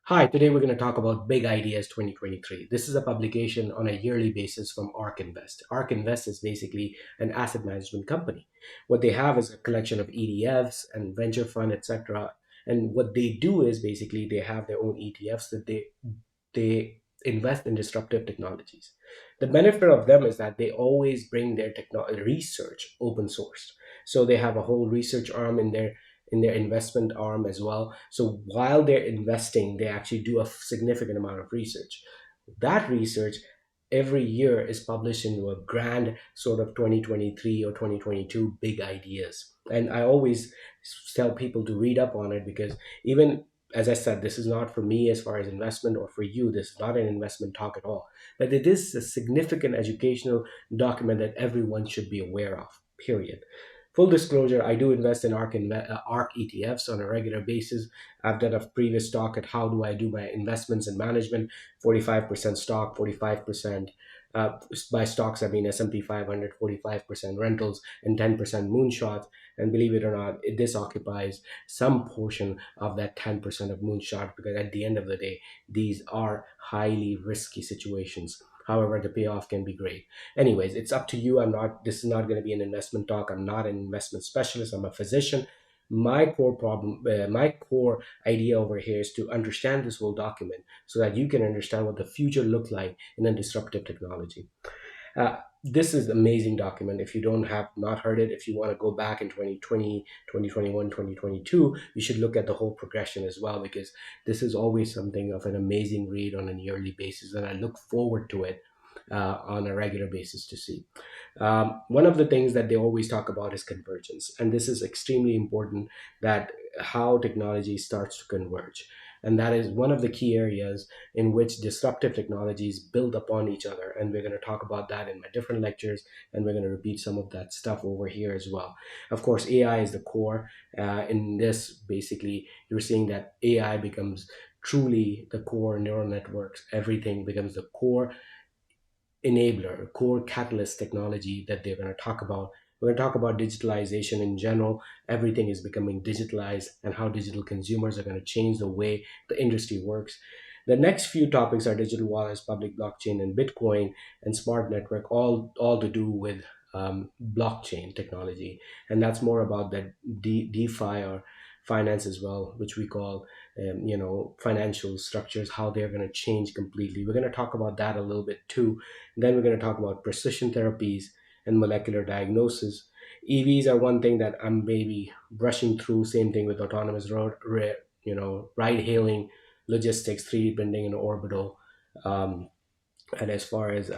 Hi, today we're going to talk about Big Ideas 2023. This is a publication on a yearly basis from Ark Invest. Ark Invest is basically an asset management company. What they have is a collection of ETFs and venture fund, etc. And what they do is basically they have their own ETFs that they invest in disruptive technologies. The benefit of them is that they always bring their research open source. So they have a whole research arm in their investment arm as well. So while they're investing, they actually do a significant amount of research. That research every year is published into a grand sort of 2023 or 2022 big ideas. And I always tell people to read up on it because even as I said, this is not for me as far as investment or for you. This is not an investment talk at all. But it is a significant educational document that everyone should be aware of, period. Full disclosure, I do invest in ARK ETFs on a regular basis. I've done a previous talk at how do I do my investments and management, 45% stock, 45%. By stocks, I mean S&P 500, 45% rentals, and 10% moonshots. And believe it or not, this occupies some portion of that 10% of moonshot because at the end of the day, these are highly risky situations. However, the payoff can be great. Anyways, it's up to you. This is not going to be an investment talk. I'm not an investment specialist. I'm a physician. My core idea over here is to understand this whole document so that you can understand what the future look like in a disruptive technology. This is an amazing document. If you don't have not heard it, if you want to go back in 2020, 2021, 2022, you should look at the whole progression as well because this is always something of an amazing read on a yearly basis, and I look forward to it on a regular basis to see. One of the things that they always talk about is convergence, and this is extremely important that how technology starts to converge. And that is one of the key areas in which disruptive technologies build upon each other. And we're going to talk about that in my different lectures, and we're going to repeat some of that stuff over here as well. Of course, AI is the core. In this, basically, you're seeing that AI becomes truly the core neural networks. Everything becomes the core enabler, core catalyst technology that they're going to talk about. We're going to talk about digitalization in general. Everything is becoming digitalized and how digital consumers are going to change the way the industry works. The next few topics are digital wallets, public blockchain, and Bitcoin and smart network, all to do with blockchain technology. And that's more about that DeFi or finance as well, which we call financial structures, how they're going to change completely. We're going to talk about that a little bit too. Then we're going to talk about precision therapies and molecular diagnosis. EVs are one thing that I'm maybe brushing through. Same thing with autonomous ride hailing, logistics, 3D printing, and orbital. And as far as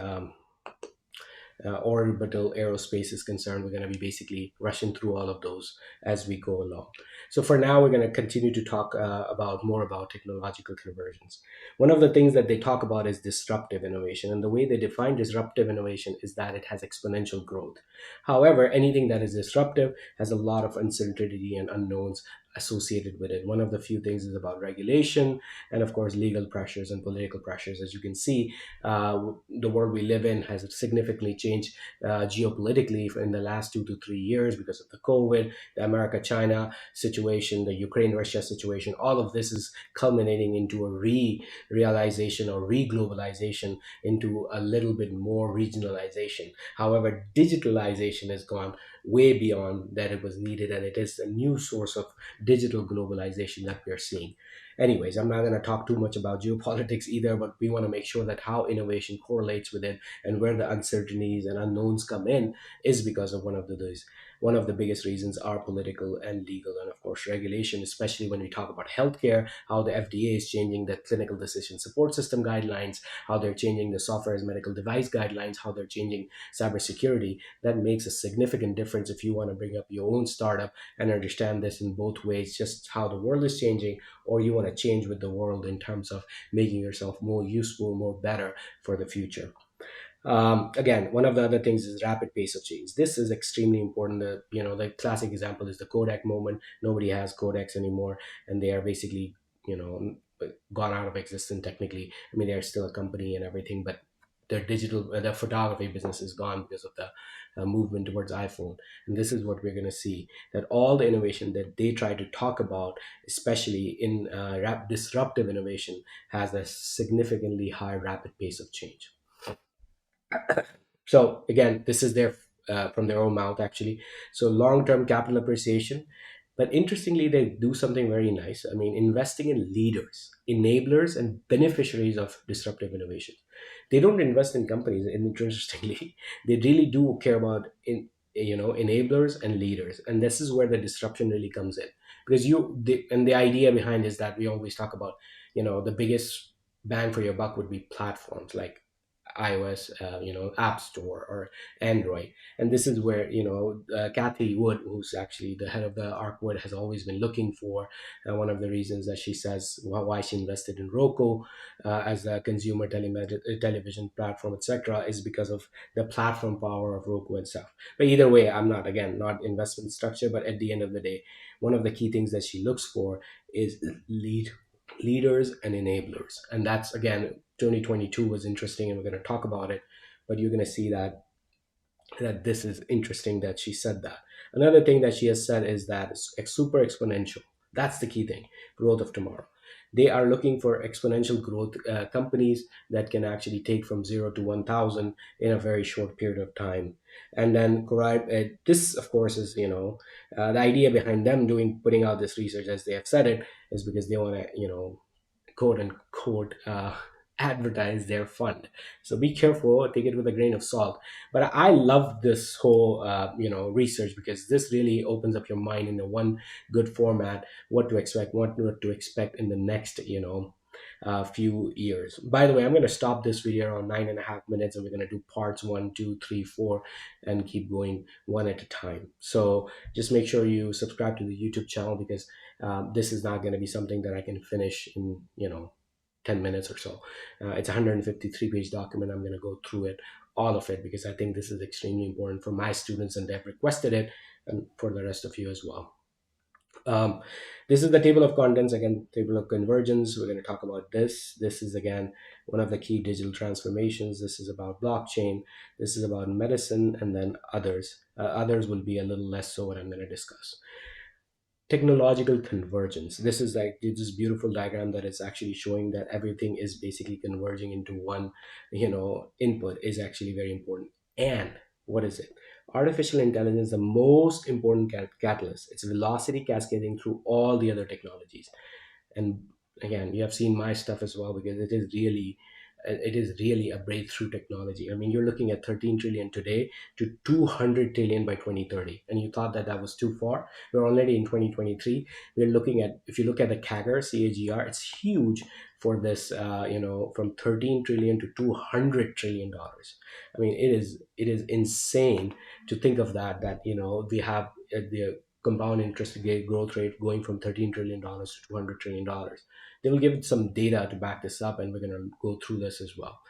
orbital aerospace is concerned, we're going to be basically rushing through all of those as we go along. So for now, we're going to continue to talk about more about technological convergence. One of the things that they talk about is disruptive innovation, and the way they define disruptive innovation is that it has exponential growth. However, anything that is disruptive has a lot of uncertainty and unknowns associated with it. One of the few things is about regulation and, of course, legal pressures and political pressures. As you can see, the world we live in has significantly changed geopolitically in the last 2 to 3 years because of the COVID, the America-China situation, the Ukraine-Russia situation. All of this is culminating into a realization or re-globalization into a little bit more regionalization. However, digitalization has gone way beyond that it was needed, and it is a new source of digital globalization that we are seeing. Anyways, I'm not going to talk too much about geopolitics either, but we want to make sure that how innovation correlates with it and where the uncertainties and unknowns come in is because of one of the biggest reasons are political and legal, and of course regulation, especially when we talk about healthcare, how the FDA is changing the clinical decision support system guidelines, how they're changing the software as medical device guidelines, how they're changing cybersecurity. That makes a significant difference if you want to bring up your own startup and understand this in both ways, just how the world is changing, or you want to change with the world in terms of making yourself more useful, more better for the future. Again, one of the other things is rapid pace of change. This is extremely important. The classic example is the Kodak moment. Nobody has Kodaks anymore, and they are basically, gone out of existence technically. I mean, they're still a company and everything, but their digital their photography business is gone because of the movement towards iPhone. And this is what we're going to see, that all the innovation that they try to talk about, especially in disruptive innovation, has a significantly high rapid pace of change. So again, this is their from their own mouth actually. So long-term capital appreciation, but interestingly, they do something very nice. I mean, investing in leaders, enablers, and beneficiaries of disruptive innovation. They don't invest in companies. And interestingly, they really do care about enablers and leaders, and this is where the disruption really comes in. Because and the idea behind is that we always talk about, the biggest bang for your buck would be platforms like iOS, App Store or Android. And this is where, Cathie Wood, who's actually the head of the Ark Wood, has always been looking for. One of the reasons that she says why she invested in Roku as a consumer television platform, etc., is because of the platform power of Roku itself. But either way, I'm not, again, not investment structure, but at the end of the day, one of the key things that she looks for is leaders and enablers. And that's, again, 2022 was interesting, and we're going to talk about it. But you're going to see that this is interesting that she said that. Another thing that she has said is that it's super exponential. That's the key thing. Growth of tomorrow. They are looking for exponential growth companies that can actually take from 0 to 1,000 in a very short period of time. And then this, of course, is, the idea behind them putting out this research, as they have said it, is because they want to, quote unquote, advertise their fund. So be careful, take it with a grain of salt. But I love this whole research, because this really opens up your mind in a one good format, what to expect, what not to expect in the next few years. By the way, I'm going to stop this video around 9.5 minutes, and we're going to do parts 1, 2, 3, 4, and keep going one at a time. So just make sure you subscribe to the YouTube channel, because this is not going to be something that I can finish in 10 minutes or so. It's a 153-page document. I'm going to go through it, all of it, because I think this is extremely important for my students, and they've requested it, and for the rest of you as well. Um, this is the table of contents, again, table of convergence. We're going to talk about this. This is, again, one of the key digital transformations. This is about blockchain. This is about medicine, and then others. Others will be a little less so what I'm going to discuss. Technological convergence. This is like this beautiful diagram that is actually showing that everything is basically converging into one, input is actually very important. And what is it? Artificial intelligence, the most important catalyst. It's velocity cascading through all the other technologies. And again, you have seen my stuff as well, because it is really a breakthrough technology. I mean, you're looking at 13 trillion today to 200 trillion by 2030, and you thought that that was too far. We're already in 2023. We're looking at, if you look at the CAGR, it's huge for this, from 13 trillion to 200 trillion dollars. I mean, it is insane to think of that we have the compound interest rate growth rate going from $13 trillion to $200 trillion. They will give some data to back this up, and we're going to go through this as well.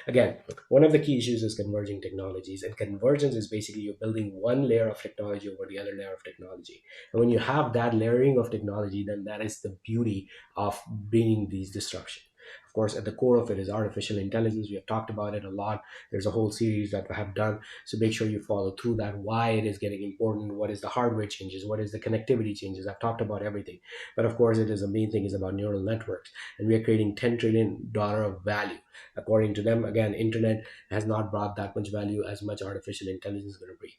Again, one of the key issues is converging technologies, and convergence is basically you're building one layer of technology over the other layer of technology. And when you have that layering of technology, then that is the beauty of bringing these disruption. Of course, at the core of it is artificial intelligence. We have talked about it a lot. There's a whole series that I have done. So make sure you follow through that, why it is getting important, what is the hardware changes, what is the connectivity changes. I've talked about everything. But of course, it is the main thing is about neural networks. And we are creating $10 trillion of value. According to them, again, internet has not brought that much value as much artificial intelligence is going to bring.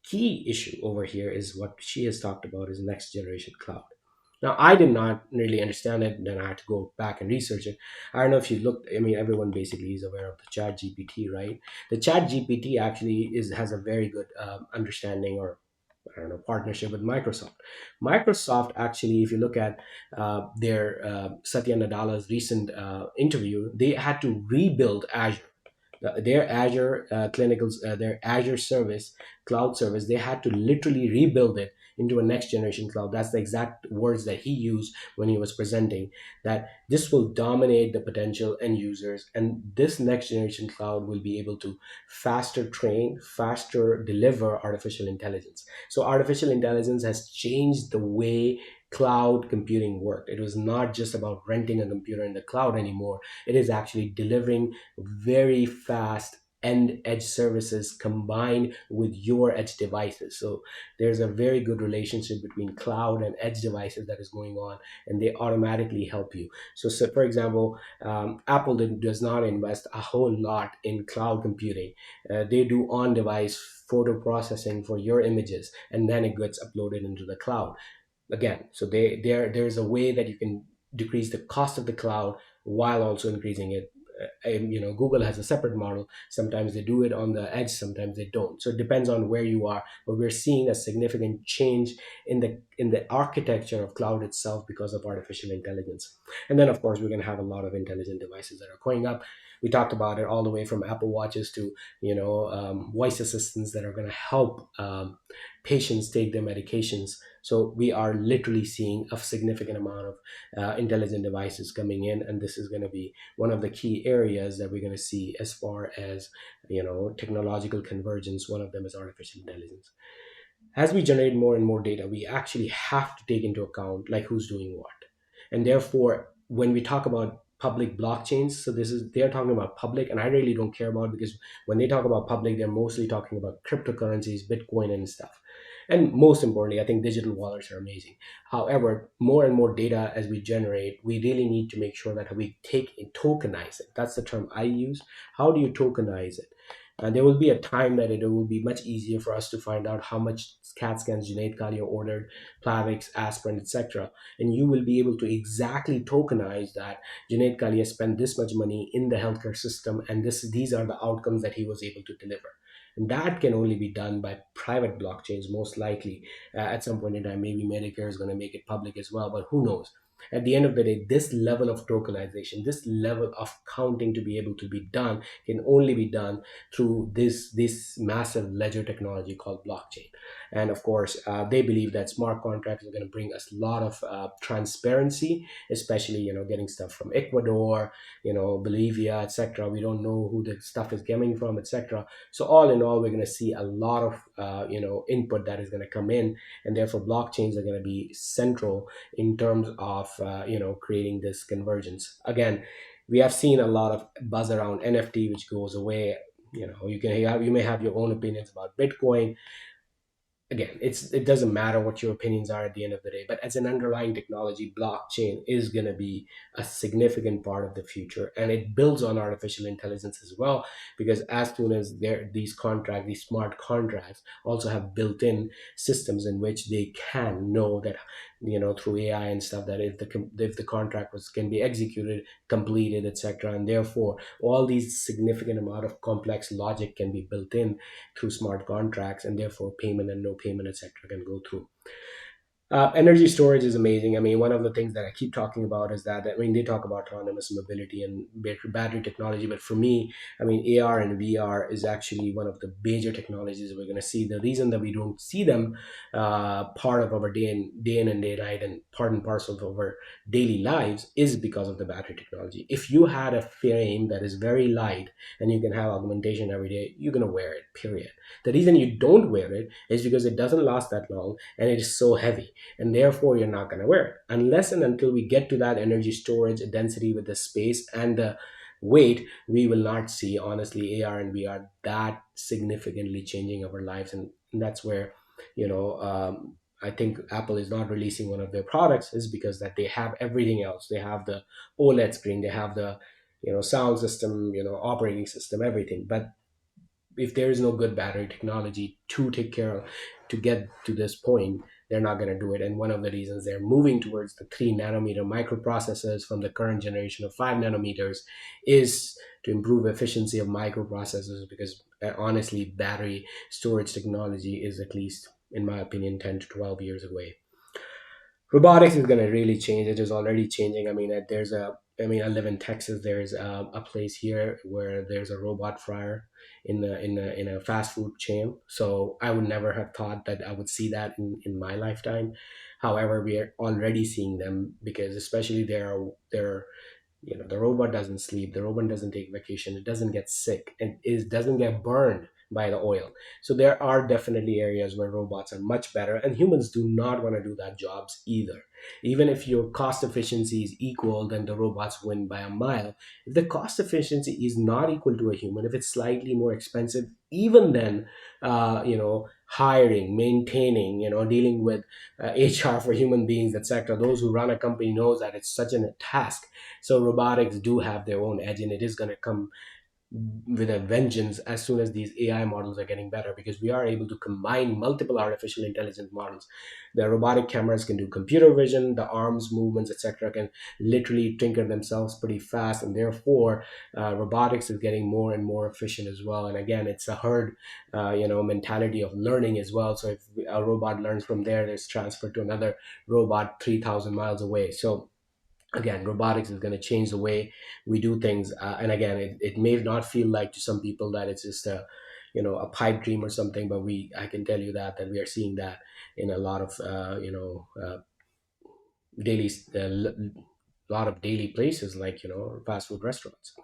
Key issue over here is what she has talked about is next generation cloud. Now, I did not really understand it. Then I had to go back and research it. I don't know if you looked. I mean, everyone basically is aware of the Chat GPT, right? The Chat GPT actually has a very good understanding, or I don't know, partnership with Microsoft. Microsoft actually, if you look at their Satya Nadala's recent interview, they had to rebuild Azure. Their Azure their Azure service, cloud service, they had to literally rebuild it into a next generation cloud. That's the exact words that he used when he was presenting, that this will dominate the potential end users, and this next generation cloud will be able to faster train, faster deliver artificial intelligence. So artificial intelligence has changed the way cloud computing worked. It was not just about renting a computer in the cloud anymore. It is actually delivering very fast end edge services combined with your edge devices. So there's a very good relationship between cloud and edge devices that is going on, and they automatically help you. So for example, Apple does not invest a whole lot in cloud computing. They do on device photo processing for your images, and then it gets uploaded into the cloud again. So there's a way that you can decrease the cost of the cloud while also increasing it. Google has a separate model. Sometimes they do it on the edge, sometimes they don't. So it depends on where you are. But we're seeing a significant change in the architecture of cloud itself because of artificial intelligence. And then of course we're going to have a lot of intelligent devices that are going up. We talked about it all the way from Apple Watches to voice assistants that are going to help patients take their medications. So we are literally seeing a significant amount of intelligent devices coming in, and this is going to be one of the key areas that we're going to see as far as technological convergence. One of them is artificial intelligence. As we generate more and more data, we actually have to take into account like who's doing what. And therefore, when we talk about public blockchains, so this is they're talking about public, and I really don't care about, because when they talk about public, they're mostly talking about cryptocurrencies, Bitcoin and stuff. And most importantly, I think digital wallets are amazing. However, more and more data as we generate, we really need to make sure that we take and tokenize it. That's the term I use. How do you tokenize it? There will be a time that it will be much easier for us to find out how much CAT scans Junaid Kalia ordered, Plavix, aspirin, etc. And you will be able to exactly tokenize that Junaid Kalia spent this much money in the healthcare system, and these are the outcomes that he was able to deliver. And that can only be done by private blockchains, most likely. At some point in time, maybe Medicare is going to make it public as well, but who knows? At the end of the day, this level of tokenization, this level of counting to be able to be done can only be done through this massive ledger technology called blockchain. And of course, they believe that smart contracts are going to bring us a lot of transparency, especially getting stuff from Ecuador, Bolivia, etc. We don't know who the stuff is coming from, etc. So all in all, we're going to see a lot of input that is going to come in, and therefore blockchains are going to be central in terms of creating this convergence. Again, we have seen a lot of buzz around NFT, which goes away. You may have your own opinions about Bitcoin. Again, it doesn't matter what your opinions are at the end of the day, but as an underlying technology, blockchain is going to be a significant part of the future, and it builds on artificial intelligence as well, because as soon as these smart contracts also have built-in systems in which they can know that through AI and stuff, that if the contract was can be executed, completed, etc., and therefore all these significant amount of complex logic can be built in through smart contracts, and therefore payment and no payment, etc., can go through. Energy storage is amazing. I mean, one of the things that I keep talking about is that, I mean, they talk about autonomous mobility and battery technology, but for me, I mean, AR and VR is actually one of the major technologies we're going to see. The reason that we don't see them part of our day in and day night and part and parcel of our daily lives is because of the battery technology. If you had a frame that is very light and you can have augmentation every day, you're going to wear it, period. The reason you don't wear it is because it doesn't last that long and it is so heavy, and therefore you're not going to wear it unless and until we get to that energy storage density with the space and the weight. We will not see, honestly, AR and VR that significantly changing our lives, and that's where I think Apple is not releasing one of their products is because that they have everything else. They have the OLED screen, they have the sound system, operating system, everything. But if there is no good battery technology to take care of to get to this point, they're not going to do it. And one of the reasons they're moving towards the 3 nanometer microprocessors from the current generation of 5 nanometers is to improve efficiency of microprocessors, because honestly, battery storage technology is, at least in my opinion, 10 to 12 years away. Robotics is going to really change. It is already changing. I mean, I live in Texas. There's a place here where there's a robot fryer in a fast food chain. So I would never have thought that I would see that in my lifetime. However, we are already seeing them, because especially there the robot doesn't sleep, the robot doesn't take vacation, it doesn't get sick, and it doesn't get burned by the oil. So there are definitely areas where robots are much better, and humans do not want to do that jobs either. Even if your cost efficiency is equal, then the robots win by a mile. If the cost efficiency is not equal to a human, if it's slightly more expensive, even then, hiring, maintaining, dealing with HR for human beings, etc. Those who run a company knows that it's such a task. So robotics do have their own edge, and it is going to come with a vengeance as soon as these AI models are getting better, because we are able to combine multiple artificial intelligence models. The robotic cameras can do computer vision, the arms movements, etc., can literally tinker themselves pretty fast, and therefore robotics is getting more and more efficient as well. And again, it's a herd, mentality of learning as well. So if a robot learns from there, it's transferred to another robot 3,000 miles away. So again, robotics is going to change the way we do things, and again, it may not feel like to some people that it's just a pipe dream or something, but I can tell you that we are seeing that in a lot of daily lot of daily places, like fast food restaurants.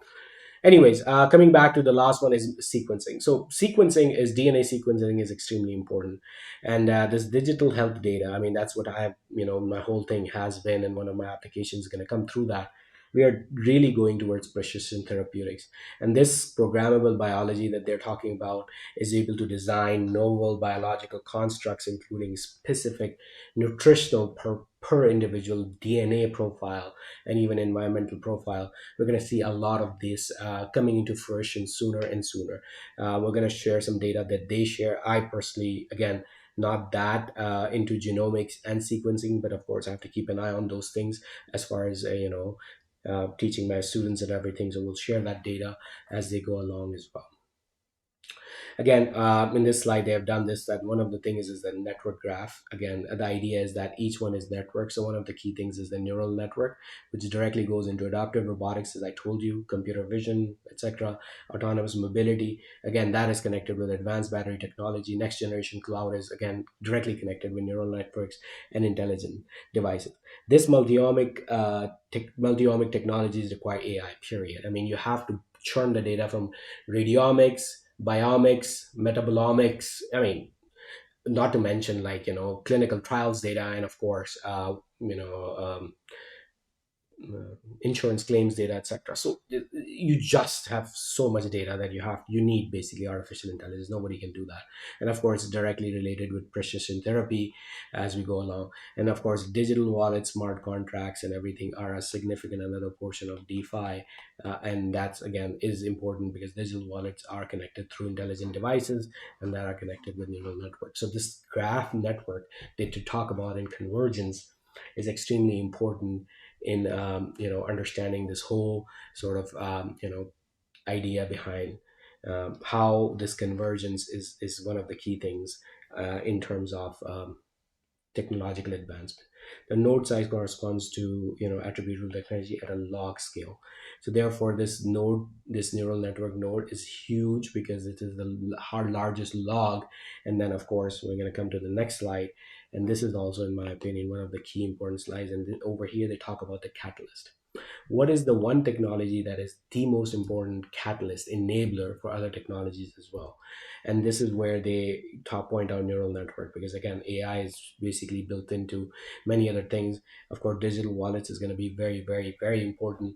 Anyways, coming back to the last one is sequencing. So sequencing is DNA sequencing is extremely important, and this digital health data. I mean, that's what I have. My whole thing has been, and one of my applications is going to come through that. We are really going towards precision therapeutics, and this programmable biology that they're talking about is able to design novel biological constructs, including specific nutritional per individual DNA profile and even environmental profile. We're going to see a lot of this coming into fruition sooner and sooner. We're going to share some data that they share. I personally, again, not that into genomics and sequencing, but of course I have to keep an eye on those things as far as teaching my students and everything. So we'll share that data as they go along as well. Again, in this slide they have done this, that one of the things is the network graph. Again, the idea is that each one is network. So one of the key things is the neural network, which directly goes into adaptive robotics, as I told you, computer vision, etc., autonomous mobility. Again, that is connected with advanced battery technology. Next generation cloud is again directly connected with neural networks and intelligent devices. This multi-omic technologies require AI, period. I mean, you have to churn the data from radiomics, biomics, metabolomics. I mean, not to mention, like, clinical trials data, and of course, insurance claims data, etc. So you just have so much data that you need basically artificial intelligence. Nobody can do that. And of course, it's directly related with precision therapy as we go along. And of course, digital wallets, smart contracts, and everything are a significant another portion of DeFi. And that's again is important because digital wallets are connected through intelligent devices and that are connected with neural networks. So this graph network that you talk about in Convergence is extremely important in understanding this whole sort of idea behind how this convergence is one of the key things in terms of technological advancement. The node size corresponds to attributable technology at a log scale. So therefore, this neural network node is huge because it is the largest log. And then, of course, we're going to come to the next slide, and this is also, in my opinion, one of the key important slides. And over here, they talk about the catalyst. What is the one technology that is the most important catalyst enabler for other technologies as well? And this is where they top point out neural network, because again, AI is basically built into many other things. Of course, digital wallets is going to be very, very, very important.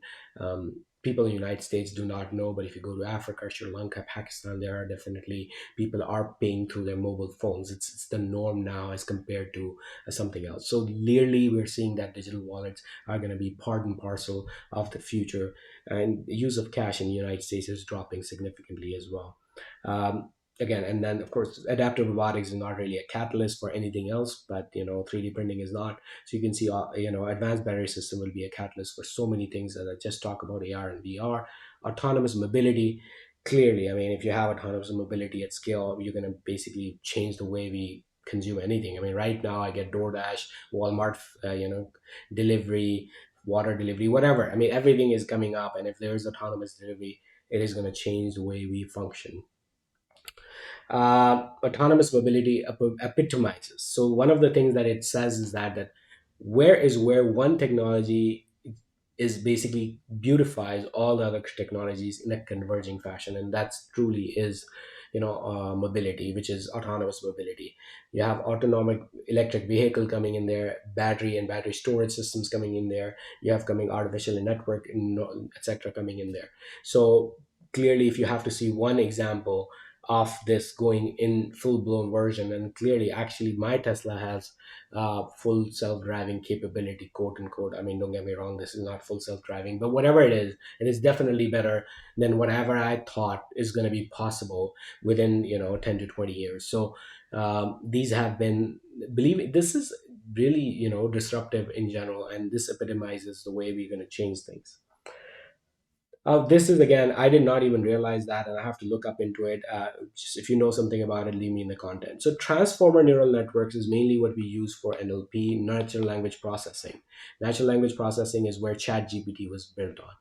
People in the United States do not know, but if you go to Africa, Sri Lanka, Pakistan, there are definitely people are paying through their mobile phones. It's the norm now as compared to something else. So clearly we're seeing that digital wallets are going to be part and parcel of the future, and the use of cash in the United States is dropping significantly as well. Again, and then of course, adaptive robotics is not really a catalyst for anything else, but 3D printing is not. So you can see, advanced battery system will be a catalyst for so many things that I just talk about, AR and VR, autonomous mobility. Clearly, I mean, if you have autonomous mobility at scale, you're going to basically change the way we consume anything. I mean, right now I get DoorDash, Walmart, delivery, water delivery, whatever. I mean, everything is coming up, and if there's autonomous delivery, it is going to change the way we function. Autonomous mobility epitomizes. So one of the things that it says is that where one technology is basically beautifies all the other technologies in a converging fashion, and that's truly is mobility, which is autonomous mobility. You have autonomic electric vehicle coming in there, battery and battery storage systems coming in there. You have coming artificial network, etc., coming in there. So clearly, if you have to see one example of this going in full blown version, and clearly, actually, my Tesla has full self driving capability, quote unquote. I mean, don't get me wrong, this is not full self driving, but whatever it is definitely better than whatever I thought is going to be possible within 10 to 20 years. So these have been, believe me, this is really disruptive in general, and this epitomizes the way we're going to change things. This is again, I did not even realize that, and I have to look up into it. Just if you know something about it, leave me in the content. So, transformer neural networks is mainly what we use for NLP, natural language processing. Natural language processing is where ChatGPT was built on,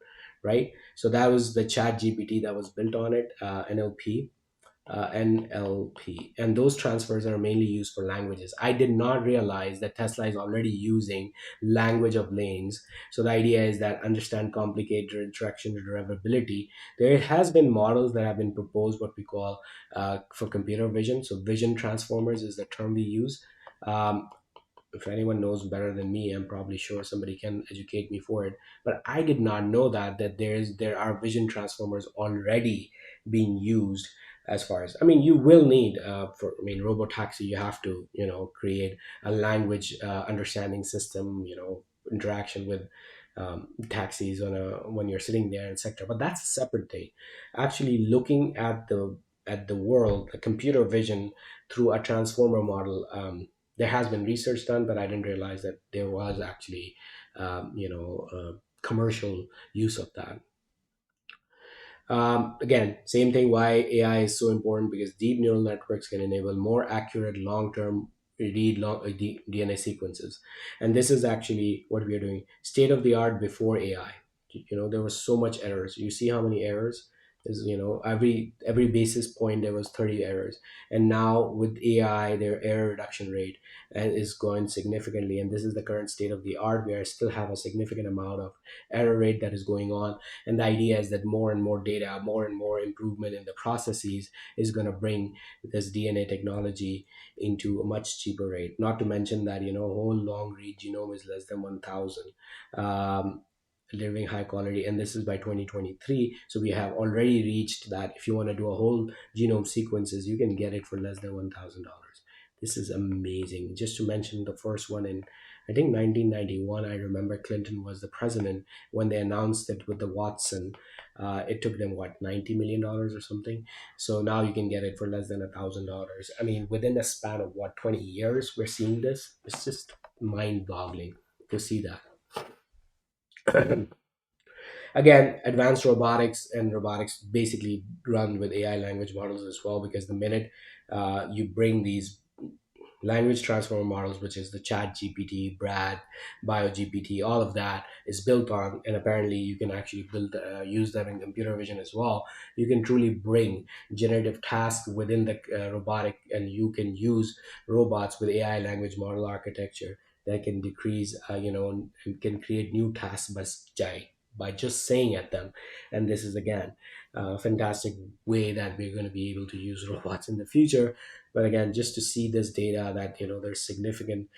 right? So, that was the ChatGPT that was built on it, NLP. And those transfers are mainly used for languages. I did not realize that Tesla is already using language of lanes. So the idea is that understand complicated interaction derivability. There has been models that have been proposed, what we call for computer vision. So vision transformers is the term we use. Um, if anyone knows better than me, I'm probably sure somebody can educate me for it. But I did not know that there are vision transformers already being used. As far as, I mean, you will need for, I mean, robotaxi, you have to create a language understanding system, interaction with taxis on a when you're sitting there, etc. But that's a separate thing. Actually, looking at the world, the computer vision through a transformer model. There has been research done, but I didn't realize that there was actually, commercial use of that. Again, same thing why AI is so important, because deep neural networks can enable more accurate long-term DNA sequences. And this is actually what we are doing. State of the art before AI. There was so much errors. You see how many errors is, every basis point there was 30 errors. And now with AI, their error reduction rate is going significantly. And this is the current state of the art. We are still have a significant amount of error rate that is going on, and the idea is that more and more data, more and more improvement in the processes is going to bring this DNA technology into a much cheaper rate. Not to mention that, whole long read genome is less than 1,000. Um, Delivering high quality, and this is by 2023. So we have already reached that. If you want to do a whole genome sequences, you can get it for less than $1,000. This is amazing. Just to mention the first one in, I think, 1991. I remember Clinton was the president when they announced it with the Watson. It took them what, $90 million or something. So now you can get it for less than $1,000. I mean, within a span of what, 20 years, we're seeing this. It's just mind-boggling to see that. Again, advanced robotics, and robotics basically run with AI language models as well, because the minute you bring these language transformer models, which is the Chat GPT, Brad, BioGPT, all of that is built on, and apparently you can actually build use them in computer vision as well. You can truly bring generative tasks within the robotic, and you can use robots with AI language model architecture that can decrease, and can create new tasks by just saying at them. And this is again a fantastic way that we're going to be able to use robots in the future. But again, just to see this data that there's significant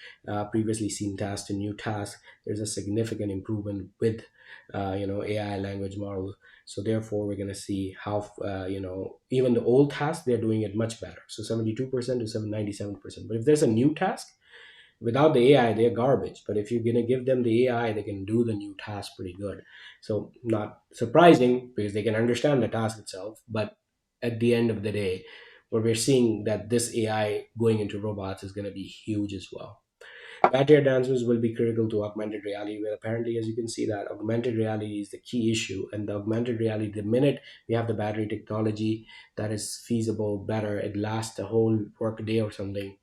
previously seen task to new task, there's a significant improvement with AI language models. So therefore, we're going to see how even the old task, they're doing it much better. So 72% to 97%. But if there's a new task, without the AI, they're garbage. But if you're gonna give them the AI, they can do the new task pretty good. So not surprising, because they can understand the task itself. But at the end of the day, what we're seeing that this AI going into robots is going to be huge as well. Battery advancements will be critical to augmented reality. Well, apparently, as you can see, that augmented reality is the key issue. And the augmented reality, the minute we have the battery technology that is feasible, better, it lasts a whole work day or something.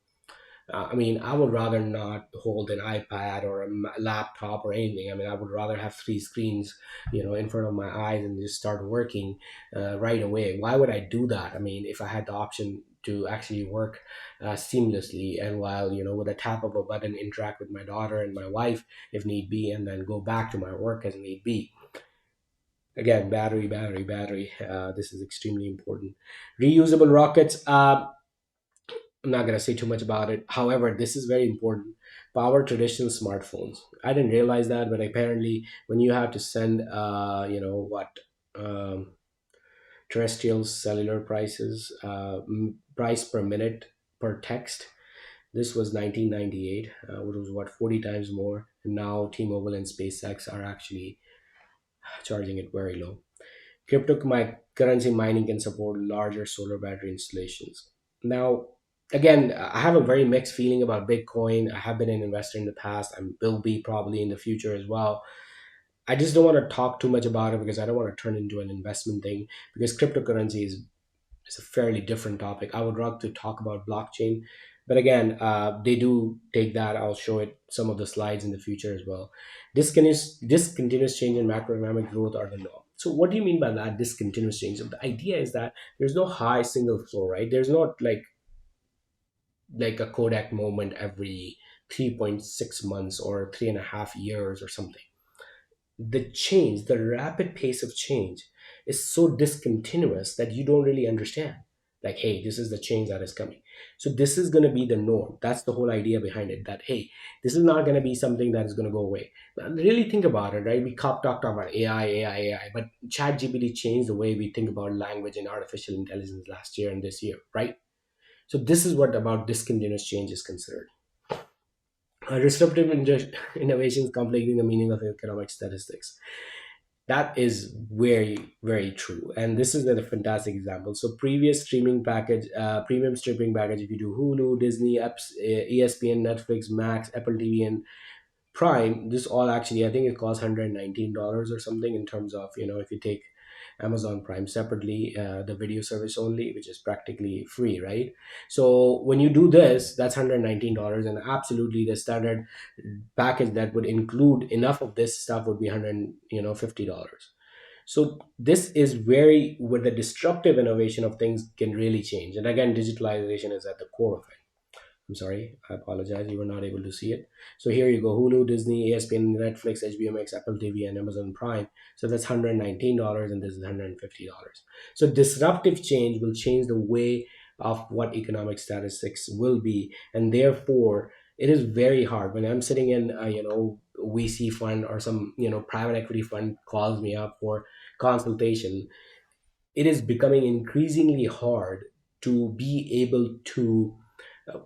I mean, I would rather not hold an iPad or a laptop or anything. I mean, I would rather have three screens, in front of my eyes, and just start working right away. Why would I do that? I mean, if I had the option to actually work seamlessly, and while, with a tap of a button, interact with my daughter and my wife if need be, and then go back to my work as need be. Again, battery, battery, battery. This is extremely important. Reusable rockets. I'm not going to say too much about it. However, this is very important. Power traditional smartphones. I didn't realize that, but apparently, when you have to send, um, terrestrial cellular prices, price per minute per text. This was 1998, which was what 40 times more, and now T-Mobile and SpaceX are actually charging it very low. Cryptocurrency mining can support larger solar battery installations. Now, again, I have a very mixed feeling about Bitcoin. I have been an investor in the past and will be probably in the future as well. I just don't want to talk too much about it because I don't want to turn into an investment thing, because cryptocurrency is a fairly different topic. I would love to talk about blockchain, but again, they do take that. I'll show it some of the slides in the future as well. Discontinuous change in macroeconomic growth are the norm. So, what do you mean by that? Discontinuous change. So the idea is that there's no high single floor, right? There's not like a Kodak moment every 3.6 months or 3.5 years or something. The change, the rapid pace of change is so discontinuous that you don't really understand. Like, hey, this is the change that is coming. So this is going to be the norm. That's the whole idea behind it. That hey, this is not going to be something that is going to go away. But really think about it, right? We talked about AI, but ChatGPT changed the way we think about language and artificial intelligence last year and this year, right? So this is what about discontinuous change is considered. Innovations completing the meaning of economic statistics. That is very, very true. And this is a fantastic example. So previous streaming package, premium streaming package, if you do Hulu, Disney, ESPN, Netflix, Max, Apple TV, and Prime, this all actually, I think it costs $119 or something in terms of, if you take Amazon Prime separately, the video service only, which is practically free, right? So when you do this, that's $119, and absolutely the standard package that would include enough of this stuff would be $150. So this is very where the disruptive innovation of things can really change. And again, digitalization is at the core of it. I'm sorry, I apologize. You were not able to see it. So here you go: Hulu, Disney, ESPN, Netflix, HBO Max, Apple TV, and Amazon Prime. So that's $119, and this is $150. So disruptive change will change the way of what economic statistics will be, and therefore it is very hard. When I'm sitting in, VC fund or some private equity fund calls me up for consultation, it is becoming increasingly hard to be able to uh,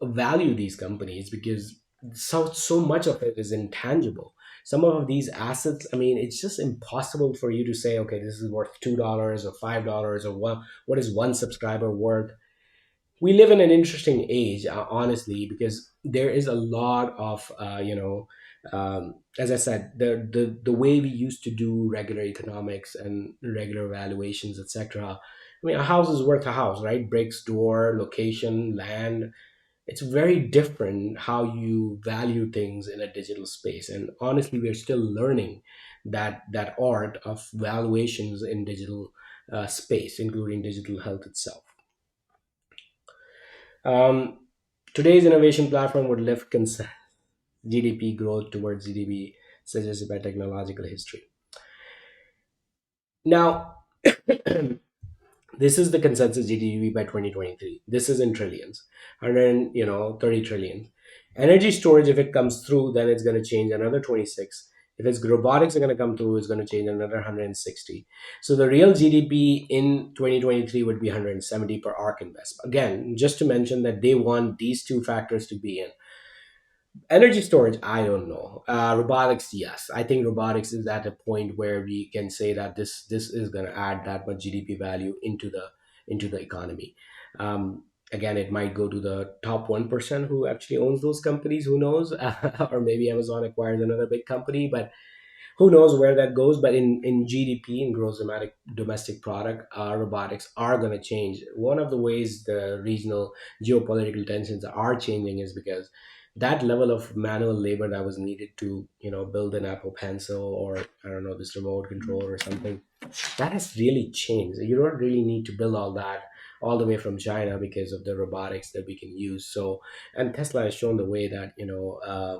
value these companies because so much of it is intangible. Some of these assets, I mean, it's just impossible for you to say, okay, this is worth $2 or $5 or what is one subscriber worth. We live in an interesting age, honestly, because there is a lot of as I said, the way we used to do regular economics and regular valuations, etc. I mean, a house is worth a house, right? Bricks, door, location, land. It's very different how you value things in a digital space, and honestly we're still learning that art of valuations in digital space, including digital health itself. um, Today's innovation platform would lift GDP growth towards GDP suggested by technological history. Now, this is the consensus GDP by 2023. This is in trillions, 130 trillion. Energy storage, if it comes through, then it's going to change another 26. If it's robotics are going to come through, it's going to change another 160. So the real GDP in 2023 would be 170 per Ark Invest. Again, just to mention that they want these two factors to be in. Energy storage, I don't know. Robotics, yes. I think robotics is at a point where we can say that this is going to add that much GDP value into the economy. Again, it might go to the top 1% who actually owns those companies. Who knows? Or maybe Amazon acquires another big company, but who knows where that goes. But in GDP, in gross domestic product, robotics are going to change. One of the ways the regional geopolitical tensions are changing is because that level of manual labor that was needed to build an Apple Pencil, or I don't know, this remote control or something, that has really changed. You don't really need to build all that. all the way from China because of the robotics that we can use. So, and Tesla has shown the way that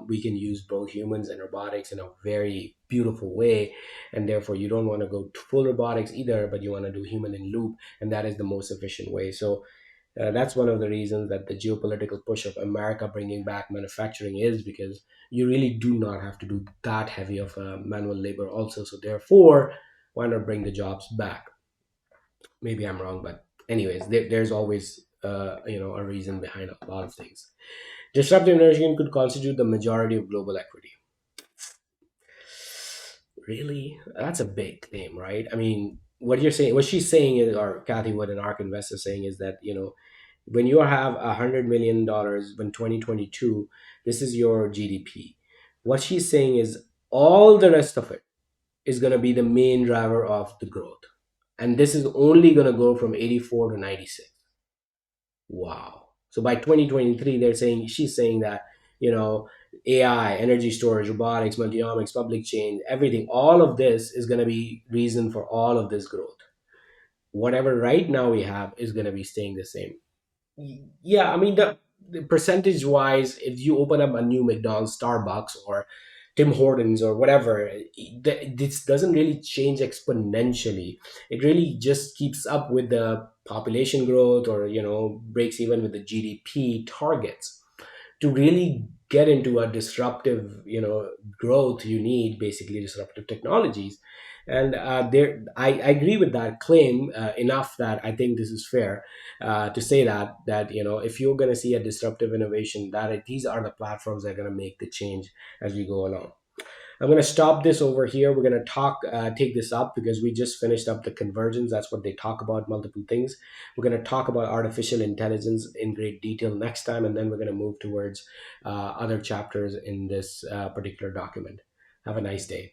we can use both humans and robotics in a very beautiful way, and therefore you don't want to go full robotics either, but you want to do human in loop, and that is the most efficient way. So that's one of the reasons that the geopolitical push of America bringing back manufacturing is because you really do not have to do that heavy of manual labor also. So therefore, why not bring the jobs back? Maybe I'm wrong, but anyways, there's always a reason behind a lot of things. Disruptive innovation could constitute the majority of global equity. Really, that's a big claim, right? I mean, what you're saying, what she's saying is, or Cathie Wood and Ark Invest is saying, is that when you have $100 million in 2022, this is your GDP. What she's saying is all the rest of it is going to be the main driver of the growth, and this is only going to go from 84 to 96. Wow. So by 2023, she's saying that, you know, AI, energy storage, robotics, multiomics, public change, everything, all of this is going to be reason for all of this growth. Whatever right now we have is going to be staying the same. Yeah, I mean the percentage wise, if you open up a new McDonald's, Starbucks, or Tim Hortons or whatever, this doesn't really change exponentially. It really just keeps up with the population growth, or breaks even with the GDP targets. To really get into a disruptive growth, you need basically disruptive technologies. And I agree with that claim enough that I think this is fair to say that if you're going to see a disruptive innovation, these are the platforms that are going to make the change as we go along. I'm going to stop this over here. We're going to take this up because we just finished up the convergence. That's what they talk about, multiple things. We're going to talk about artificial intelligence in great detail next time, and then we're going to move towards other chapters in this particular document. Have a nice day.